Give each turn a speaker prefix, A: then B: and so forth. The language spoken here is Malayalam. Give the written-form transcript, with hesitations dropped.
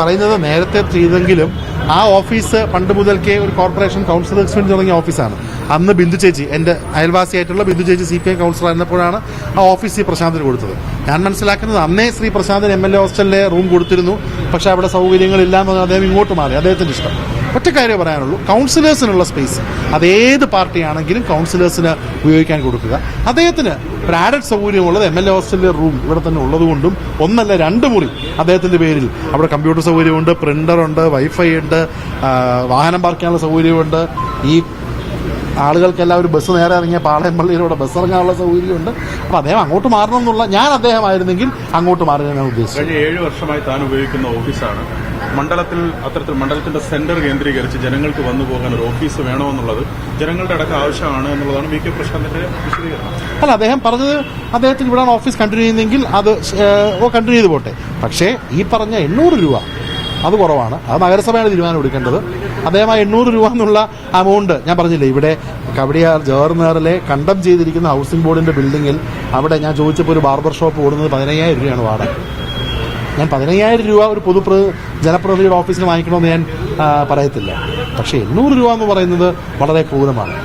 A: പറയുന്നത് നേരത്തെ ചെയ്തെങ്കിലും ആ ഓഫീസ് പണ്ട് മുതൽക്കേ ഒരു കോർപ്പറേഷൻ കൗൺസിലേഴ്സ് വേണ്ടി തുടങ്ങിയ ഓഫീസാണ്. അന്ന് ബിന്ദു ചേച്ചി, എൻ്റെ അയൽവാസിയായിട്ടുള്ള ബിന്ദു ചേച്ചി CPM കൗൺസിലർ ആയിരുന്നപ്പോഴാണ് ആ ഓഫീസ് ശ്രീ പ്രശാന്തിന് കൊടുത്തത്. ഞാൻ മനസ്സിലാക്കുന്നത് അന്നേ ശ്രീ പ്രശാന്തിന് MLA ഹോസ്റ്റലിലെ റൂം കൊടുത്തിരുന്നു. പക്ഷേ അവിടെ സൗകര്യങ്ങളില്ല എന്ന് പറഞ്ഞാൽ അദ്ദേഹം ഇങ്ങോട്ട് മാറി. അദ്ദേഹത്തിൻ്റെ ഇഷ്ടം. ഒറ്റ കാര്യം പറയാനുള്ളൂ, കൗൺസിലേഴ്സിനുള്ള സ്പേസ് അതേത് പാർട്ടിയാണെങ്കിലും കൗൺസിലേഴ്സിന് ഉപയോഗിക്കാൻ കൊടുക്കുക. അദ്ദേഹത്തിന് ഒരു ആഡഡ് സൗകര്യമുള്ളത് MLA ഹോസ്റ്റലിലെ റൂം ഇവിടെ തന്നെ ഉള്ളതുകൊണ്ടും, ഒന്നല്ല 2 മുറി അദ്ദേഹത്തിൻ്റെ പേരിൽ അവിടെ കമ്പ്യൂട്ടർ സൗകര്യമുണ്ട്, പ്രിൻ്ററുണ്ട്, വൈഫൈ ഉണ്ട്, വാഹനം പാർക്ക് ചെയ്യാനുള്ള സൗകര്യമുണ്ട്. ഈ ആളുകൾക്കെല്ലാം ഒരു ബസ് നേരെ ഇറങ്ങിയ പാളയം പള്ളിയിലൂടെ ബസ് ഇറങ്ങാനുള്ള സൗകര്യമുണ്ട്. അപ്പോൾ അദ്ദേഹം അങ്ങോട്ട് മാറണം എന്നുള്ള, ഞാൻ അദ്ദേഹമായിരുന്നെങ്കിൽ അങ്ങോട്ട് മാറാൻ ഞാൻ ഉദ്ദേശിച്ചത്.
B: കഴിഞ്ഞ 7 വർഷമായി താൻ ഉപയോഗിക്കുന്ന ഓഫീസാണ്. മണ്ഡലത്തിന്റെ സെന്റർ കേന്ദ്രീകരിച്ച് ജനങ്ങൾക്ക് വന്നു പോകാൻ ഒരു ഓഫീസ് വേണമെന്നുള്ളത് ജനങ്ങളുടെ അടക്കം ആവശ്യമാണ് എന്നുള്ളതാണ് VK പ്രശാന്തിന്റെ വിശദീകരണം.
A: അല്ല, അദ്ദേഹം പറഞ്ഞത് അദ്ദേഹത്തിന് ഇവിടെ ഓഫീസ് കണ്ടിന്യൂ ചെയ്യുന്നെങ്കിൽ അത് കണ്ടിന്യൂ ചെയ്ത് പോട്ടെ. പക്ഷേ ഈ പറഞ്ഞ 800 രൂപ അത് കുറവാണ്. അത് നഗരസഭയാണ് തീരുമാനം എടുക്കേണ്ടത്. അദ്ദേഹം ആ 800 രൂപ എന്നുള്ള അമൗണ്ട്, ഞാൻ പറഞ്ഞില്ലേ, ഇവിടെ കവടിയാർ ജവഹർനഗറിലെ കണ്ടം ചെയ്തിരിക്കുന്ന ഹൗസിംഗ് ബോർഡിന്റെ ബിൽഡിങ്ങിൽ അവിടെ ഞാൻ ചോദിച്ചപ്പോൾ ഒരു ബാർബർ ഷോപ്പ് ഓടുന്നത് 15,000 രൂപയാണ് വാടക. ഞാൻ 15,000 രൂപ ഒരു ജനപ്രതിനിധിയുടെ ഓഫീസിന് വാങ്ങിക്കണമെന്ന് ഞാൻ പറയത്തില്ല. പക്ഷേ 800 രൂപ എന്ന് പറയുന്നത് വളരെ ക്രൂരമാണ്.